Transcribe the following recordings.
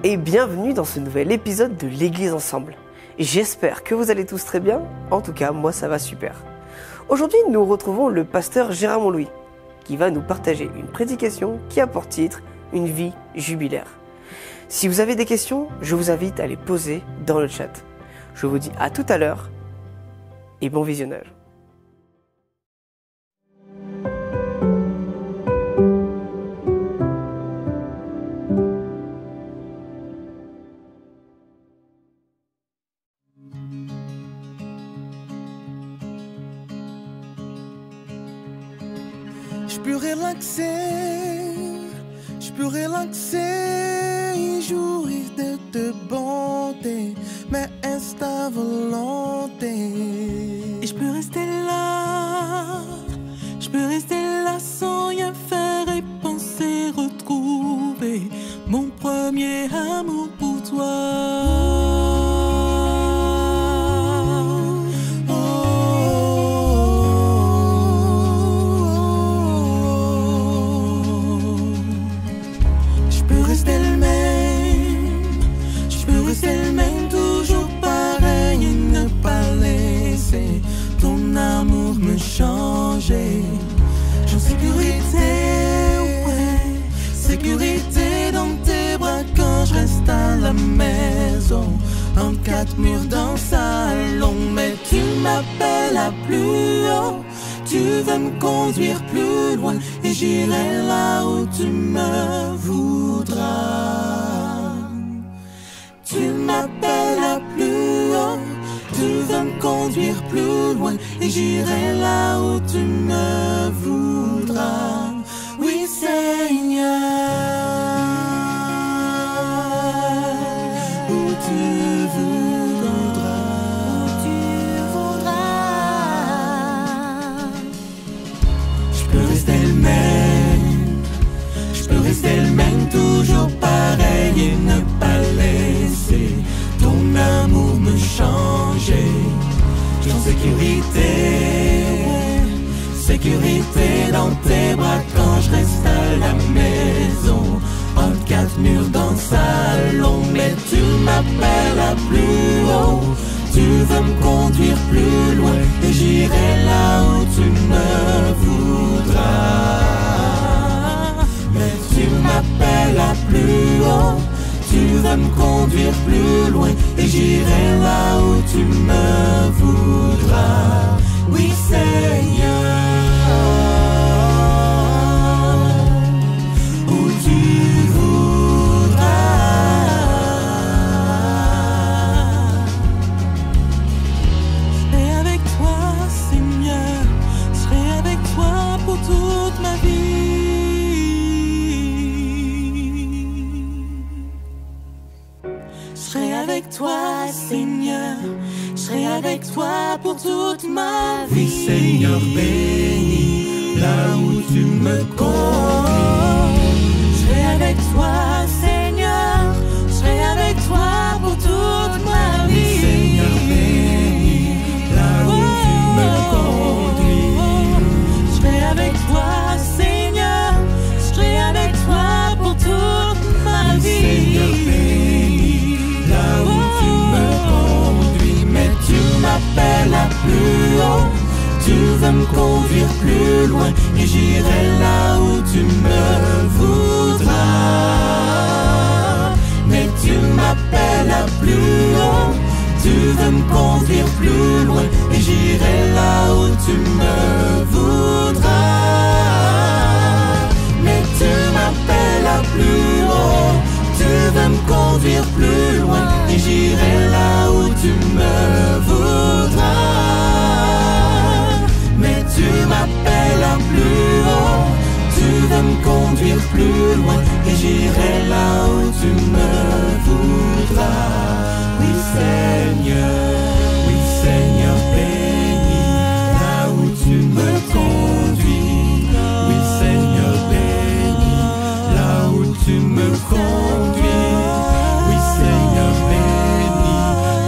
et bienvenue dans ce nouvel épisode de l'Église Ensemble. J'espère que vous allez tous très bien, en tout cas moi ça va super. Aujourd'hui nous retrouvons le pasteur Gérard Montlouis qui va nous partager une prédication qui a pour titre « Une vie jubilaire ». Si vous avez des questions, je vous invite à les poser dans le chat. Je vous dis à tout à l'heure et bon visionnage. Je peux relaxer, jouir de ta bonté, mais est ta volonté. Et je peux rester là sans rien faire et penser retrouver mon premier amour pour toi. J'en sécurité dans tes bras quand je reste à la maison, entre quatre murs dans le salon. Mais tu m'appelles à plus haut, tu veux me conduire plus loin, et j'irai là où tu me voudras. Tu m'appelles à plus haut, tu veux me conduire plus loin, et j'irai là où tu me voudras. Oui, Seigneur, où tu voudras. Je peux rester le même, toujours pareil, et ne pas laisser ton amour me changer. J'en sécurité dans tes bras quand je reste à la maison, entre quatre murs dans le salon. Mais tu m'appelles à plus haut, tu veux me conduire plus loin, et j'irai là où tu me voudras. Mais tu m'appelles à plus haut, tu veux me conduire plus loin, et j'irai là où tu me voudras. Oui, Seigneur, où tu voudras. Je serai avec toi, Seigneur, je serai avec toi pour toute ma vie. Je serai avec toi, Seigneur, je serai avec toi pour toute ma vie. Oui, Seigneur, béni là où tu me conduis. Je serai avec toi, Seigneur, je serai avec toi pour toute ma vie. Oui, Seigneur, béni là où tu me conduis. Je serai avec toi, Seigneur, je serai avec toi pour toute ma vie. Seigneur, béni là où tu me conduis. Mais tu m'appelles à plus haut, tu veux me conduire plus loin, et j'irai là où tu me voudras. Mais tu m'appelles à plus haut, tu veux me conduire plus loin, et j'irai là où tu me voudras. Mais tu m'appelles à plus haut, tu veux me conduire plus loin, et j'irai là où tu me voudras. Mais tu m'appelles à plus haut, tu veux me conduire plus loin, et j'irai là où tu me voudras. Oui, Seigneur, béni là où tu me conduis. Oui, Seigneur, béni là où tu me conduis. Oui, Seigneur, béni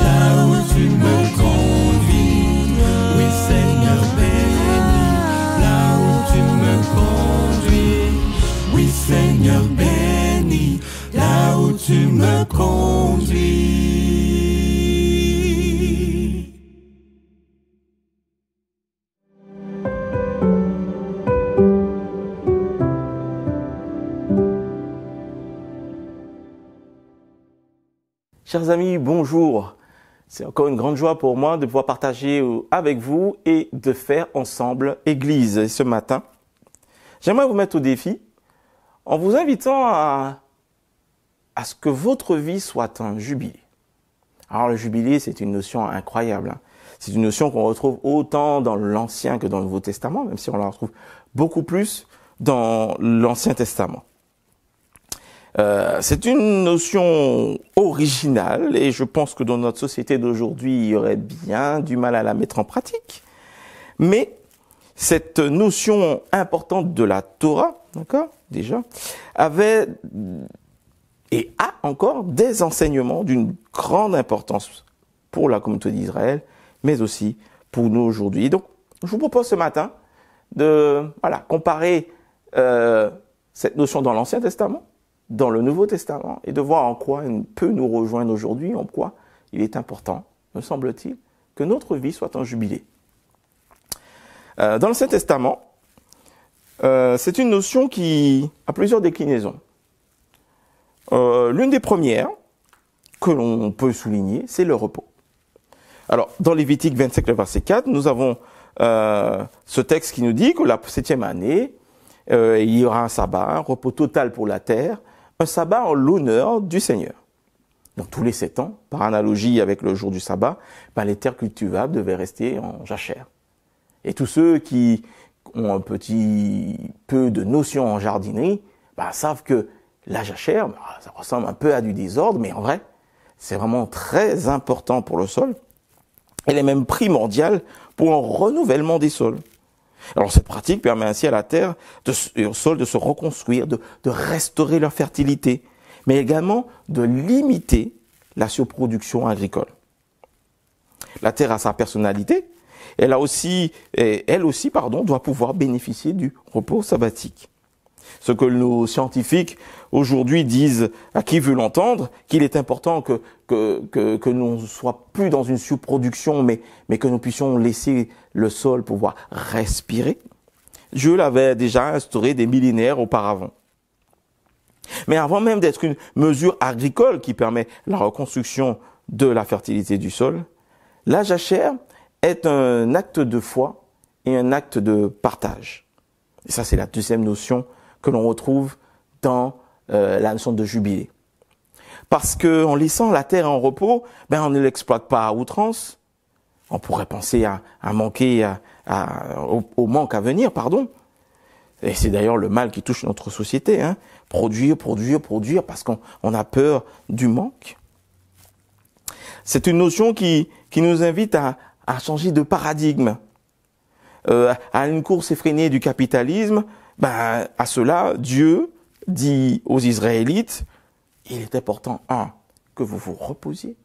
là où tu me conduis. Oui, Seigneur, béni là où tu me conduis. Oui, Seigneur, béni là où tu me conduis. Chers amis, bonjour. C'est encore une grande joie pour moi de pouvoir partager avec vous et de faire ensemble Église. Et ce matin, j'aimerais vous mettre au défi en vous invitant à ce que votre vie soit un jubilé. Alors le jubilé, c'est une notion incroyable. C'est une notion qu'on retrouve autant dans l'Ancien que dans le Nouveau Testament, même si on la retrouve beaucoup plus dans l'Ancien Testament. C'est une notion originale et je pense que dans notre société d'aujourd'hui, il y aurait bien du mal à la mettre en pratique. Mais cette notion importante de la Torah, d'accord, déjà, avait et a encore des enseignements d'une grande importance pour la communauté d'Israël, mais aussi pour nous aujourd'hui. Donc, je vous propose ce matin de comparer cette notion dans l'Ancien Testament, dans le Nouveau Testament, et de voir en quoi elle peut nous rejoindre aujourd'hui, en quoi il est important, me semble-t-il, que notre vie soit un jubilé. Dans l'Ancien Testament, c'est une notion qui a plusieurs déclinaisons. L'une des premières que l'on peut souligner, c'est le repos. Alors, dans Lévitique 25, le verset 4, nous avons ce texte qui nous dit que la 7e année, il y aura un sabbat, un repos total pour la terre, un sabbat en l'honneur du Seigneur. Donc tous les 7 ans, par analogie avec le jour du sabbat, les terres cultivables devaient rester en jachère. Et tous ceux qui ont un petit peu de notion en jardinerie, savent que la jachère, ça ressemble un peu à du désordre, mais en vrai, c'est vraiment très important pour le sol. Elle est même primordiale pour un renouvellement des sols. Alors cette pratique permet ainsi à la terre et au sol de se reconstruire, de restaurer leur fertilité, mais également de limiter la surproduction agricole. La terre a sa personnalité, elle aussi, doit pouvoir bénéficier du repos sabbatique. Ce que nos scientifiques aujourd'hui disent à qui veut l'entendre, qu'il est important que nous ne soyons plus dans une surproduction, mais que nous puissions laisser le sol pouvoir respirer. Dieu l'avait déjà instauré des millénaires auparavant. Mais avant même d'être une mesure agricole qui permet la reconstruction de la fertilité du sol, la jachère est un acte de foi et un acte de partage. Et ça, c'est la deuxième notion que l'on retrouve dans la notion de jubilé. Parce qu'en laissant la terre en repos, on ne l'exploite pas à outrance. On pourrait penser à manquer au manque à venir, pardon. Et c'est d'ailleurs le mal qui touche notre société, hein. Produire, parce qu'on a peur du manque. C'est une notion qui nous invite à changer de paradigme. À une course effrénée du capitalisme, à cela, Dieu dit aux Israélites, il est important, que vous vous reposiez,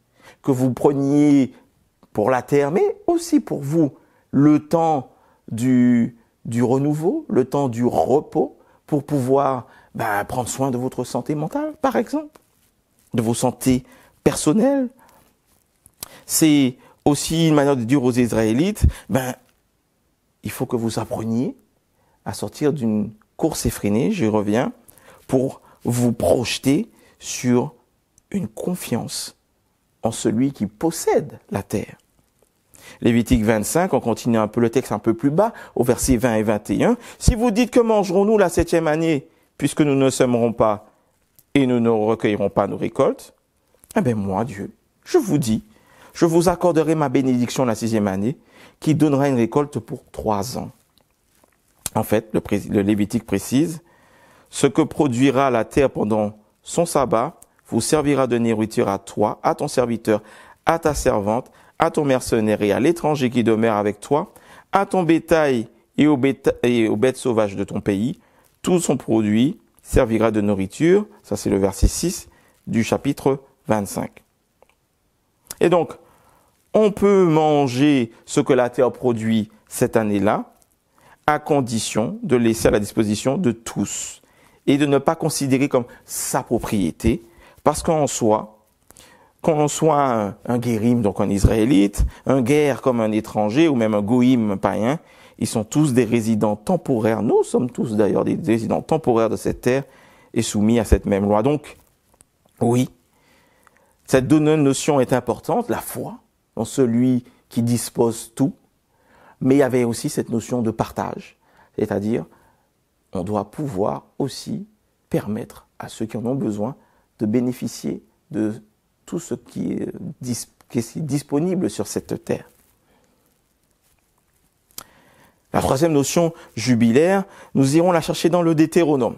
que vous preniez pour la terre, mais aussi pour vous, le temps du renouveau, le temps du repos, pour pouvoir prendre soin de votre santé mentale, par exemple, de vos santé personnelles. C'est aussi une manière de dire aux Israélites, il faut que vous appreniez à sortir d'une course effrénée, j'y reviens, pour vous projeter sur une confiance en celui qui possède la terre. Lévitique 25, on continue un peu le texte un peu plus bas, au verset 20 et 21. Si vous dites que mangerons-nous la 7e année, puisque nous ne sèmerons pas et nous ne recueillerons pas nos récoltes, moi, Dieu, je vous dis, je vous accorderai ma bénédiction la 6e année, qui donnera une récolte pour 3 ans. En fait, le Lévitique précise, ce que produira la terre pendant son sabbat vous servira de nourriture à toi, à ton serviteur, à ta servante, à ton mercenaire et à l'étranger qui demeure avec toi, à ton bétail et aux bêtes sauvages de ton pays. Tout son produit servira de nourriture. Ça, c'est le verset 6 du chapitre 25. Et donc, on peut manger ce que la terre produit cette année-là, à condition de laisser à la disposition de tous et de ne pas considérer comme sa propriété, Parce qu'en soi, qu'on soit un guérim, donc un Israélite, un guerre comme un étranger, ou même un goïm, un païen, ils sont tous des résidents temporaires. Nous sommes tous d'ailleurs des résidents temporaires de cette terre et soumis à cette même loi. Donc, oui, cette deuxième notion est importante, la foi, en celui qui dispose tout, mais il y avait aussi cette notion de partage, c'est-à-dire, on doit pouvoir aussi permettre à ceux qui en ont besoin de bénéficier de tout ce qui est disponible sur cette terre. La troisième notion jubilaire, nous irons la chercher dans le Deutéronome.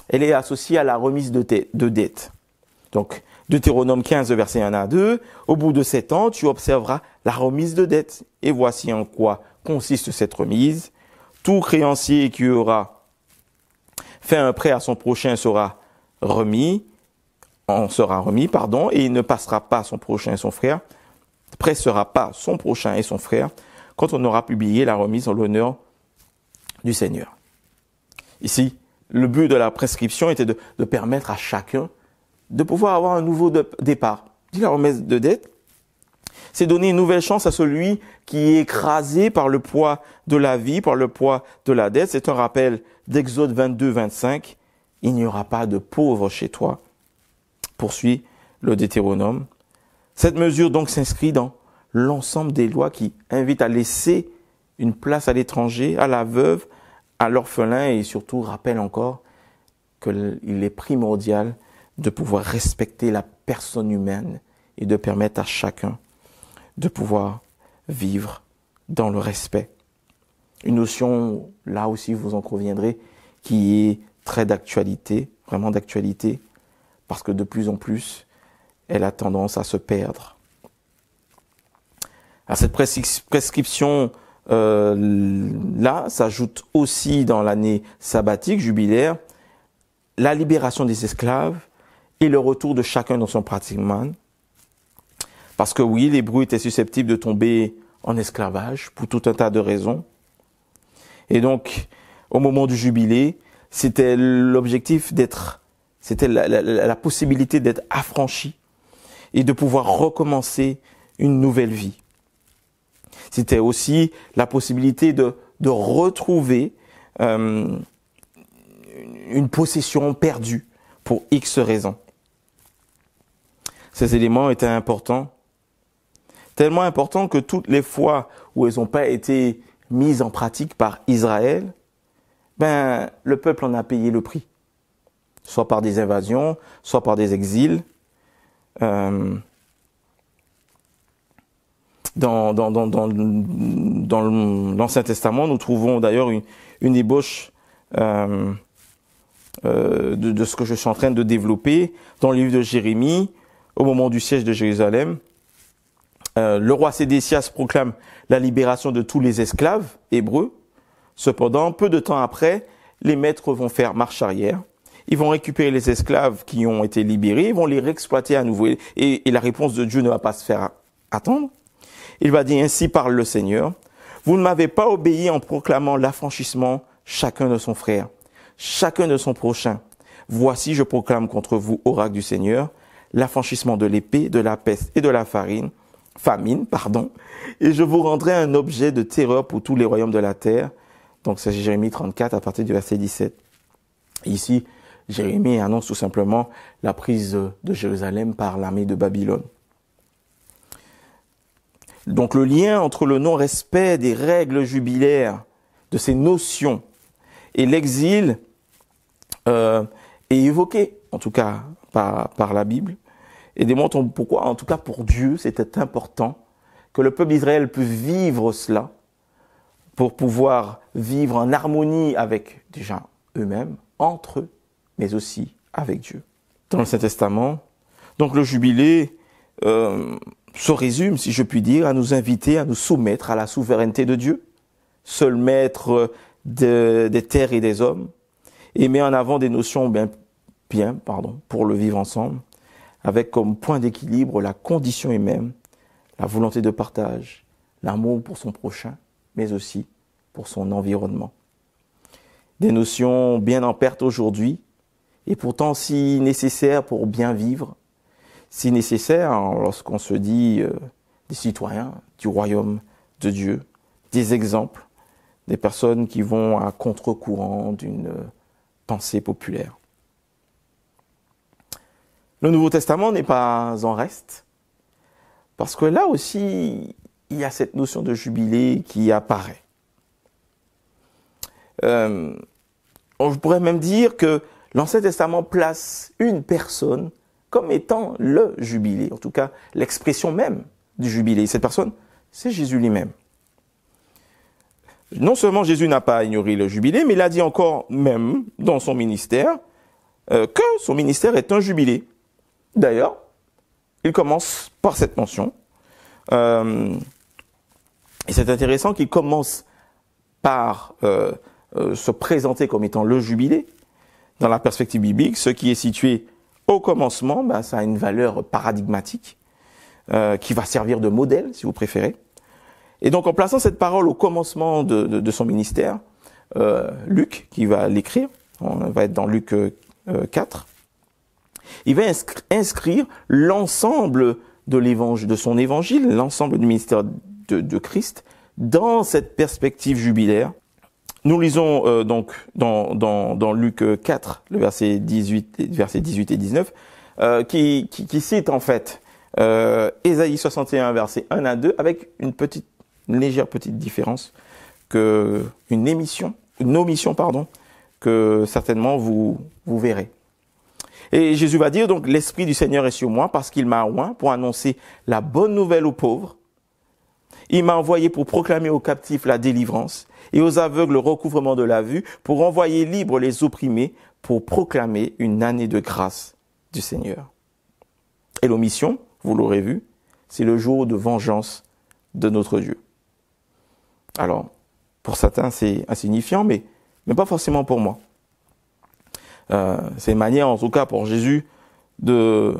Elle est associée à la remise de dette. Donc, Deutéronome 15, verset 1 à 2, au bout de 7 ans, tu observeras la remise de dette. Et voici en quoi consiste cette remise. Tout créancier qui aura fait un prêt à son prochain en sera remis, et il ne passera pas son prochain et son frère, pressera pas son prochain et son frère, quand on aura publié la remise en l'honneur du Seigneur. Ici, le but de la prescription était de permettre à chacun de pouvoir avoir un nouveau départ. La remise de dette, c'est donner une nouvelle chance à celui qui est écrasé par le poids de la vie, par le poids de la dette. C'est un rappel d'Exode 22, 25. Il n'y aura pas de pauvre chez toi. Poursuit le Deutéronome. Cette mesure donc s'inscrit dans l'ensemble des lois qui invitent à laisser une place à l'étranger, à la veuve, à l'orphelin et surtout rappelle encore qu'il est primordial de pouvoir respecter la personne humaine et de permettre à chacun de pouvoir vivre dans le respect. Une notion, là aussi vous en conviendrez, qui est très d'actualité, vraiment d'actualité, parce que de plus en plus, elle a tendance à se perdre. À cette prescription là s'ajoute aussi dans l'année sabbatique, jubilaire, la libération des esclaves et le retour de chacun dans son pratiquement. Parce que oui, l'hébreu était susceptible de tomber en esclavage pour tout un tas de raisons. Et donc, au moment du jubilé, c'était l'objectif c'était la possibilité d'être affranchi et de pouvoir recommencer une nouvelle vie. C'était aussi la possibilité de retrouver une possession perdue pour X raisons. Ces éléments étaient importants, tellement importants que toutes les fois où ils n'ont pas été mis en pratique par Israël, le peuple en a payé le prix. Soit par des invasions, soit par des exils. Dans l'Ancien Testament, nous trouvons d'ailleurs une ébauche de ce que je suis en train de développer dans le livre de Jérémie, au moment du siège de Jérusalem. Le roi Sédécias proclame la libération de tous les esclaves hébreux. Cependant, peu de temps après, les maîtres vont faire marche arrière. Ils vont récupérer les esclaves qui ont été libérés, ils vont les réexploiter à nouveau. Et la réponse de Dieu ne va pas se faire attendre. Il va dire, ainsi parle le Seigneur, vous ne m'avez pas obéi en proclamant l'affranchissement chacun de son frère, chacun de son prochain. Voici, je proclame contre vous, oracle du Seigneur, l'affranchissement de l'épée, de la peste et de la famine, et je vous rendrai un objet de terreur pour tous les royaumes de la terre. Donc c'est Jérémie 34 à partir du verset 17. Et ici, Jérémie annonce tout simplement la prise de Jérusalem par l'armée de Babylone. Donc le lien entre le non-respect des règles jubilaires, de ces notions, et l'exil est évoqué, en tout cas par la Bible, et démontre pourquoi, en tout cas pour Dieu, c'était important que le peuple d'Israël puisse vivre cela, pour pouvoir vivre en harmonie avec déjà eux-mêmes, entre eux, mais aussi avec Dieu. Dans l'Ancien Testament, donc le jubilé se résume, si je puis dire, à nous inviter à nous soumettre à la souveraineté de Dieu, seul maître des terres et des hommes, et met en avant des notions pour le vivre ensemble, avec comme point d'équilibre la condition humaine, la volonté de partage, l'amour pour son prochain, mais aussi pour son environnement. Des notions bien en perte aujourd'hui et pourtant si nécessaire pour bien vivre, si nécessaire lorsqu'on se dit des citoyens du royaume de Dieu, des exemples, des personnes qui vont à contre-courant d'une pensée populaire. Le Nouveau Testament n'est pas en reste, parce que là aussi, il y a cette notion de jubilé qui apparaît. On pourrait même dire que l'Ancien Testament place une personne comme étant le jubilé, en tout cas l'expression même du jubilé. Cette personne, c'est Jésus lui-même. Non seulement Jésus n'a pas ignoré le jubilé, mais il a dit encore même dans son ministère que son ministère est un jubilé. D'ailleurs, il commence par cette mention. Et c'est intéressant qu'il commence par se présenter comme étant le jubilé. Dans la perspective biblique, ce qui est situé au commencement, ça a une valeur paradigmatique qui va servir de modèle, si vous préférez. Et donc, en plaçant cette parole au commencement de son ministère, Luc, qui va l'écrire, on va être dans Luc 4, il va inscrire l'ensemble de son évangile, l'ensemble du ministère de Christ, dans cette perspective jubilaire. Nous lisons donc dans Luc 4, le verset 18 et 19, qui cite en fait Ésaïe 61, verset 1 à 2, avec une légère petite différence, une omission, que certainement vous verrez. Et Jésus va dire donc, l'Esprit du Seigneur est sur moi parce qu'il m'a oint pour annoncer la bonne nouvelle aux pauvres. Il m'a envoyé pour proclamer aux captifs la délivrance et aux aveugles le recouvrement de la vue, pour envoyer libres les opprimés, pour proclamer une année de grâce du Seigneur. Et l'omission, vous l'aurez vu, c'est le jour de vengeance de notre Dieu. Alors, pour certains, c'est insignifiant, mais pas forcément pour moi. C'est une manière, en tout cas pour Jésus, de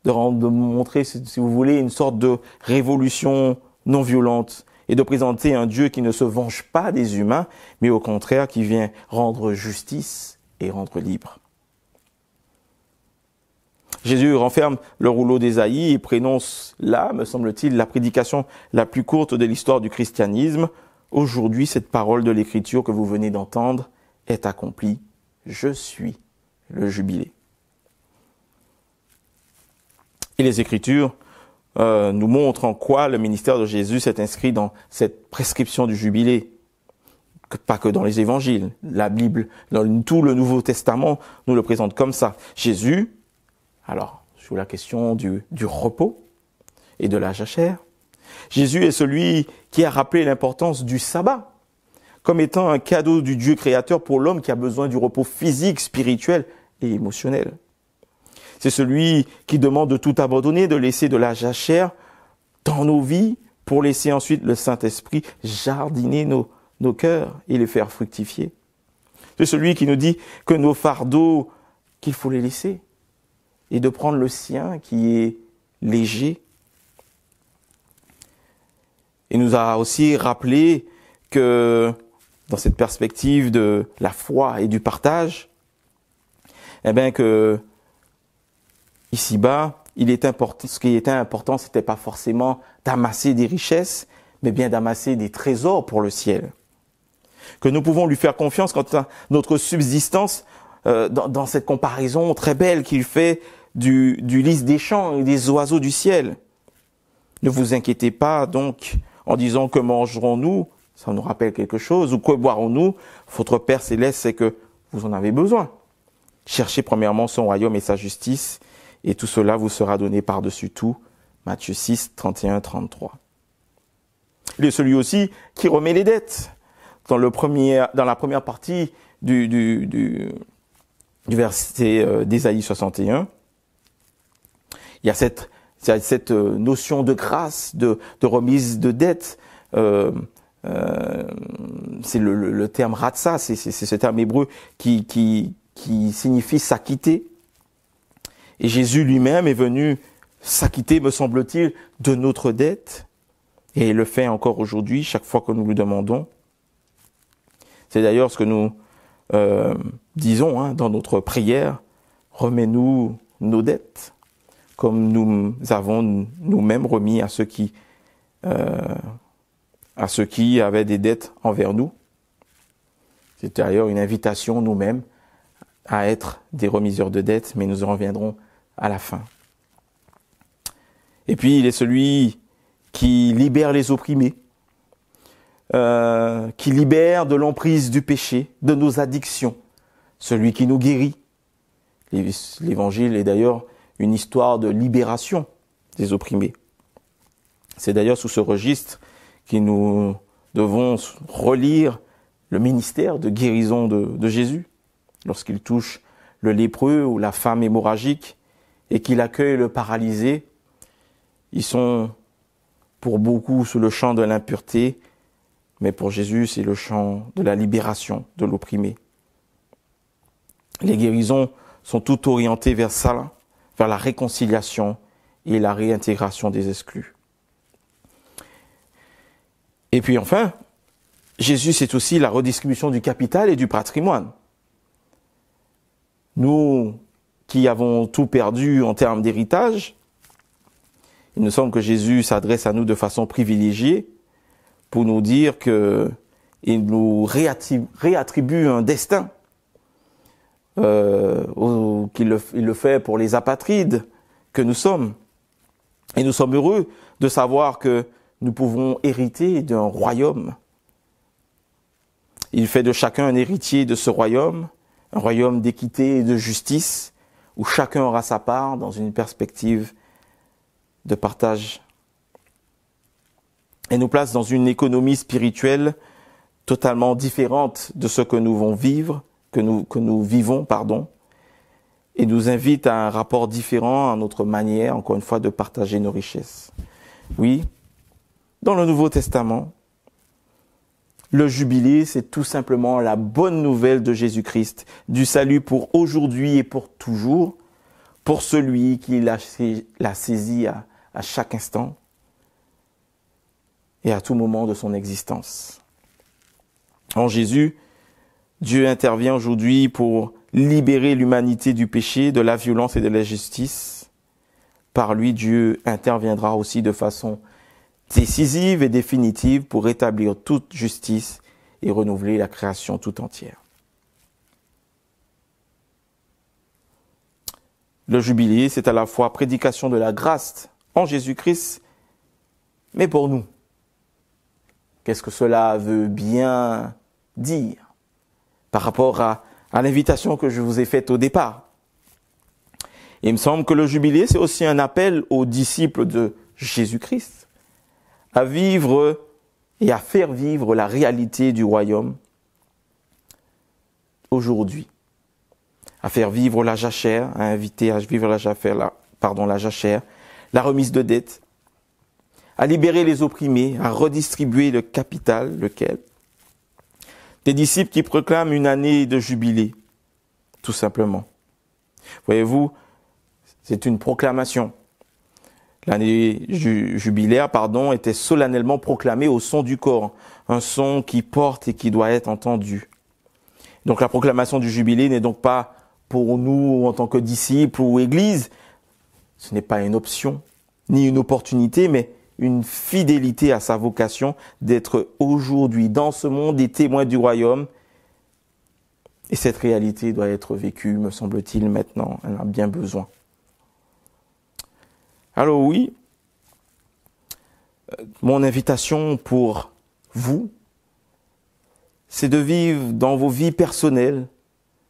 montrer, si vous voulez, une sorte de révolution non violente et de présenter un Dieu qui ne se venge pas des humains, mais au contraire qui vient rendre justice et rendre libre. Jésus renferme le rouleau d'Ésaïe et prononce là, me semble-t-il, la prédication la plus courte de l'histoire du christianisme. Aujourd'hui, cette parole de l'Écriture que vous venez d'entendre est accomplie. Je suis le jubilé. Et les Écritures nous montrent en quoi le ministère de Jésus s'est inscrit dans cette prescription du jubilé. Pas que dans les évangiles. La Bible, dans tout le Nouveau Testament, nous le présente comme ça. Jésus, alors, sur la question du repos et de la jachère, Jésus est celui qui a rappelé l'importance du sabbat comme étant un cadeau du Dieu créateur pour l'homme qui a besoin du repos physique, spirituel et émotionnel. C'est celui qui demande de tout abandonner, de laisser de la jachère dans nos vies pour laisser ensuite le Saint-Esprit jardiner nos cœurs et les faire fructifier. C'est celui qui nous dit que nos fardeaux, qu'il faut les laisser et de prendre le sien qui est léger. Il nous a aussi rappelé que dans cette perspective de la foi et du partage, que ici-bas, ce qui était important, c'était pas forcément d'amasser des richesses, mais bien d'amasser des trésors pour le ciel. Que nous pouvons lui faire confiance quant à notre subsistance, dans cette comparaison très belle qu'il fait du lys des champs et des oiseaux du ciel. Ne vous inquiétez pas donc en disant que mangerons-nous, ça nous rappelle quelque chose, ou que boirons-nous, votre Père céleste sait que vous en avez besoin. Cherchez premièrement son royaume et sa justice, et tout cela vous sera donné par-dessus tout. Matthieu 6, 31, 33. Il est celui aussi qui remet les dettes. Dans la première partie du verset d'Ésaïe 61, il y a cette notion de grâce, de remise de dette. C'est le terme ratsa, c'est ce terme hébreu qui signifie s'acquitter. Et Jésus lui-même est venu s'acquitter, me semble-t-il, de notre dette. Et il le fait encore aujourd'hui, chaque fois que nous lui demandons. C'est d'ailleurs ce que nous disons dans notre prière remets-nous nos dettes, comme nous avons nous-mêmes remis à ceux qui avaient des dettes envers nous. C'est d'ailleurs une invitation nous-mêmes à être des remiseurs de dettes, mais nous en reviendrons à la fin. Et puis il est celui qui libère les opprimés, qui libère de l'emprise du péché, de nos addictions, celui qui nous guérit. L'évangile est d'ailleurs une histoire de libération des opprimés. C'est d'ailleurs sous ce registre que nous devons relire le ministère de guérison de Jésus, lorsqu'il touche le lépreux ou la femme hémorragique et qu'il accueille le paralysé. Ils sont pour beaucoup sous le champ de l'impureté, mais pour Jésus, c'est le champ de la libération de l'opprimé. Les guérisons sont toutes orientées vers ça, vers la réconciliation et la réintégration des exclus. Et puis enfin, Jésus, c'est aussi la redistribution du capital et du patrimoine. Nous qui avons tout perdu en termes d'héritage, il me semble que Jésus s'adresse à nous de façon privilégiée pour nous dire qu'il nous réattribue un destin, qu'il le fait pour les apatrides que nous sommes. Et nous sommes heureux de savoir que nous pouvons hériter d'un royaume. Il fait de chacun un héritier de ce royaume, un royaume d'équité et de justice, où chacun aura sa part dans une perspective de partage. Et nous place dans une économie spirituelle totalement différente de ce que nous vivons, et nous invite à un rapport différent à notre manière, encore une fois, de partager nos richesses. Oui, dans le Nouveau Testament, le jubilé, c'est tout simplement la bonne nouvelle de Jésus-Christ, du salut pour aujourd'hui et pour toujours, pour celui qui l'a saisi à chaque instant et à tout moment de son existence. En Jésus, Dieu intervient aujourd'hui pour libérer l'humanité du péché, de la violence et de l'injustice. Par lui, Dieu interviendra aussi de façon décisive et définitive pour rétablir toute justice et renouveler la création tout entière. Le jubilé, c'est à la fois prédication de la grâce en Jésus-Christ, mais pour nous. Qu'est-ce que cela veut bien dire par rapport à l'invitation que je vous ai faite au départ? Il me semble que le jubilé, c'est aussi un appel aux disciples de Jésus-Christ à vivre et à faire vivre la réalité du royaume aujourd'hui. À faire vivre la jachère, à inviter à vivre la jachère, la remise de dettes, à libérer les opprimés, à redistribuer le capital, lequel? Des disciples qui proclament une année de jubilé, tout simplement. Voyez-vous, c'est une proclamation. L'année jubilaire, était solennellement proclamée au son du corps, un son qui porte et qui doit être entendu. Donc la proclamation du jubilé n'est donc pas pour nous en tant que disciples ou église, ce n'est pas une option, ni une opportunité, mais une fidélité à sa vocation d'être aujourd'hui dans ce monde des témoins du royaume. Et cette réalité doit être vécue, me semble-t-il, maintenant. Elle a bien besoin. Alors oui, mon invitation pour vous, c'est de vivre dans vos vies personnelles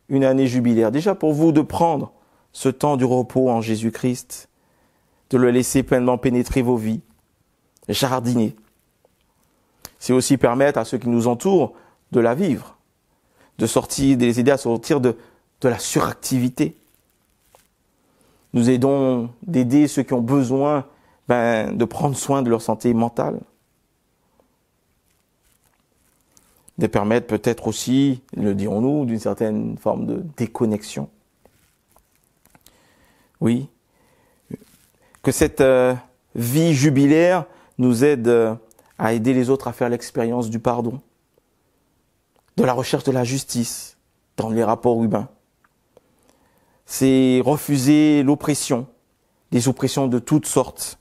une année jubilaire. Déjà pour vous de prendre ce temps du repos en Jésus-Christ, de le laisser pleinement pénétrer vos vies, jardiner. C'est aussi permettre à ceux qui nous entourent de la vivre, de les aider à sortir de la suractivité. Nous aidons d'aider ceux qui ont besoin de prendre soin de leur santé mentale. De permettre peut-être aussi, le dirons-nous, d'une certaine forme de déconnexion. Oui, que cette vie jubilaire nous aide à aider les autres à faire l'expérience du pardon, de la recherche de la justice dans les rapports humains. c'est refuser l'oppression, les oppressions de toutes sortes.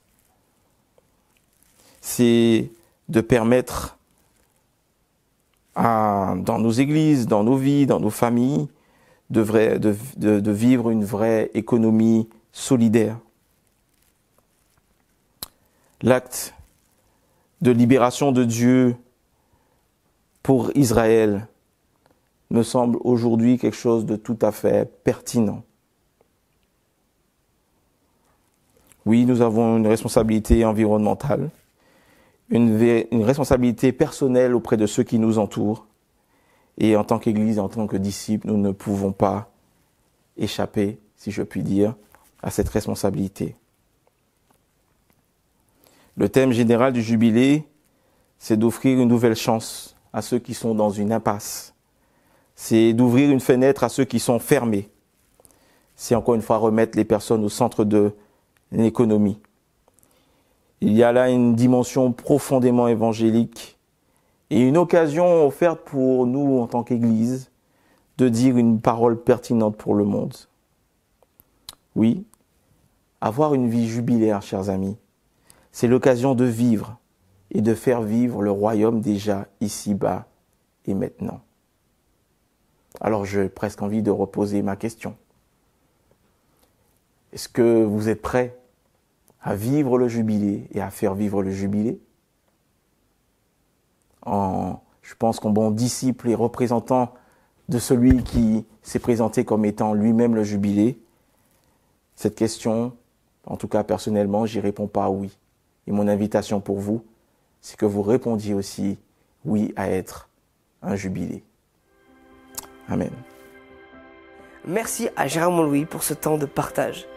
C'est de permettre dans nos églises, dans nos vies, dans nos familles, de vivre une vraie économie solidaire. L'acte de libération de Dieu pour Israël me semble aujourd'hui quelque chose de tout à fait pertinent. Oui, nous avons une responsabilité environnementale, une responsabilité personnelle auprès de ceux qui nous entourent. Et en tant qu'Église, en tant que disciples, nous ne pouvons pas échapper, si je puis dire, à cette responsabilité. Le thème général du jubilé, c'est d'offrir une nouvelle chance à ceux qui sont dans une impasse. C'est d'ouvrir une fenêtre à ceux qui sont fermés. C'est encore une fois remettre les personnes au centre de l'économie. Il y a là une dimension profondément évangélique et une occasion offerte pour nous en tant qu'Église de dire une parole pertinente pour le monde. Oui, avoir une vie jubilaire, chers amis, c'est l'occasion de vivre et de faire vivre le royaume déjà ici-bas et maintenant. Alors j'ai presque envie de reposer ma question. Est-ce que vous êtes prêts à vivre le jubilé et à faire vivre le jubilé? Je pense qu'en bon disciple et représentant de celui qui s'est présenté comme étant lui-même le jubilé, cette question, en tout cas personnellement, j'y réponds pas oui. Et mon invitation pour vous, c'est que vous répondiez aussi oui à être un jubilé. Amen. Merci à Gérard Louis pour ce temps de partage.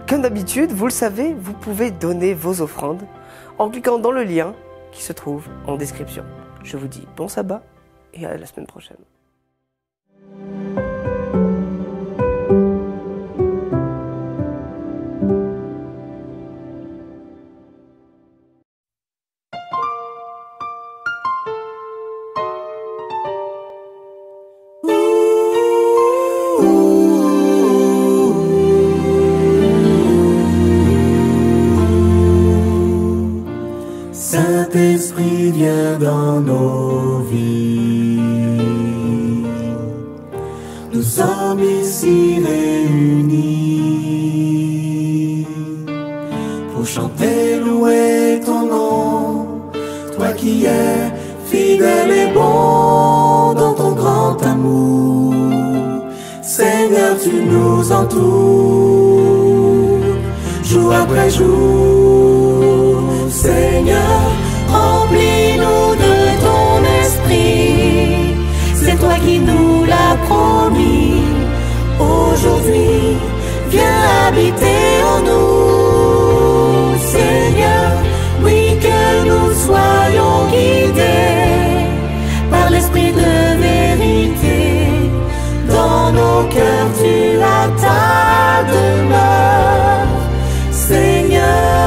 Comme d'habitude, vous le savez, vous pouvez donner vos offrandes en cliquant dans le lien qui se trouve en description. Je vous dis bon sabbat et à la semaine prochaine. Saint-Esprit, viens dans nos vies. Nous sommes ici réunis pour chanter, louer ton nom. Toi qui es fidèle et bon dans ton grand amour. Seigneur, tu nous entoures jour après jour. Seigneur, remplis-nous de ton esprit. C'est toi qui nous l'as promis. Aujourd'hui, viens habiter en nous. Seigneur, oui, que nous soyons guidés par l'esprit de vérité. Dans nos cœurs, tu as ta demeure, Seigneur.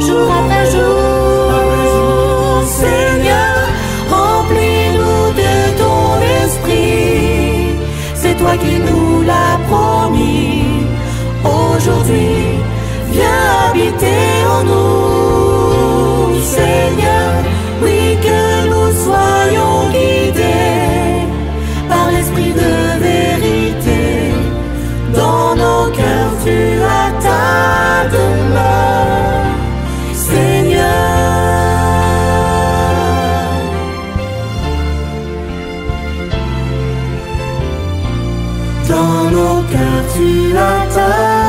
Jour après jour, Seigneur, remplis-nous de ton esprit. C'est toi qui nous l'as promis. Aujourd'hui, viens habiter en nous. Seigneur, oui, que nous soyons guidés par l'esprit de vérité. Dans nos cœurs, tu as ta demeure, Seigneur. Dans nos cœurs, tu as ta